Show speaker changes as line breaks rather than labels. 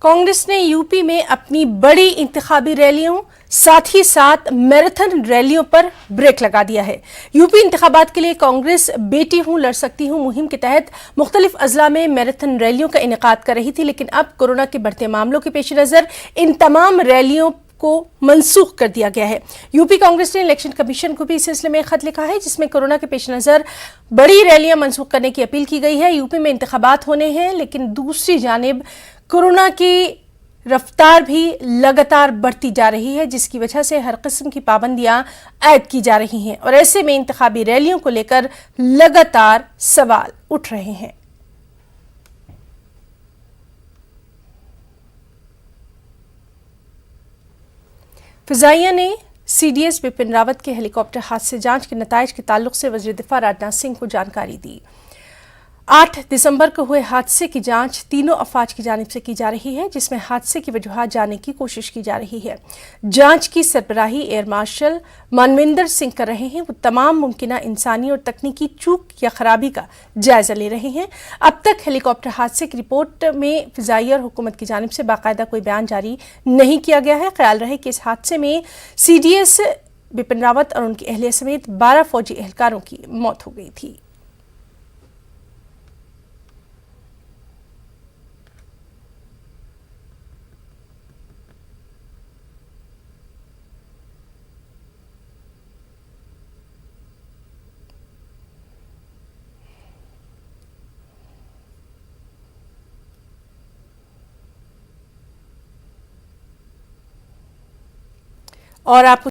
कांग्रेस ने यूपी में अपनी बड़ी इंतखाबी रैलियों साथ ही साथ मैराथन रैलियों पर ब्रेक लगा दिया है। यूपी इंतखाबात के लिए कांग्रेस बेटी हूं लड़ सकती हूं मुहिम के तहत मुख्तलिफ अजला में मैराथन रैलियों का इनेकाद कर रही थी, लेकिन अब कोरोना के बढ़ते मामलों के पेश नजर इन तमाम रैलियों को मनसूख कर दिया गया है। यूपी कांग्रेस ने इलेक्शन कमीशन को भी इस सिलसिले में खत लिखा है, जिसमें कोरोना के पेश नजर बड़ी रैलियां मनसूख करने की अपील की गई है। यूपी में इंतखाबात होने हैं, लेकिन दूसरी जानिब कोरोना की रफ्तार भी लगातार बढ़ती जा रही है, जिसकी वजह से हर किस्म की पाबंदियां आयद की जा रही हैं और ऐसे में इंतखाबी रैलियों को लेकर लगातार सवाल उठ रहे हैं। फिजाइया ने सीडीएस बिपिन रावत के हेलीकॉप्टर हादसे जांच के नताइज के ताल्लुक से वज़ीर दिफा राजनाथ सिंह को जानकारी दी। 8 दिसंबर को हुए हादसे की जांच तीनों अफवाज की जानिब से की जा रही है, जिसमें हादसे की वजूहात जानने की कोशिश की जा रही है। जांच की सरबराही एयर मार्शल मनविंदर सिंह कर रहे हैं। वो तमाम मुमकिन इंसानी और तकनीकी चूक या खराबी का जायजा ले रहे हैं। अब तक हेलीकॉप्टर हादसे की रिपोर्ट में फिजाइया और हुकूमत की जानिब से बाकायदा कोई बयान जारी नहीं किया गया है। ख्याल रहे कि इस हादसे में सीडीएस बिपिन रावत और उनकी अहलिया समेत 12 फौजी एहलकारों की मौत हो गई थी। और आप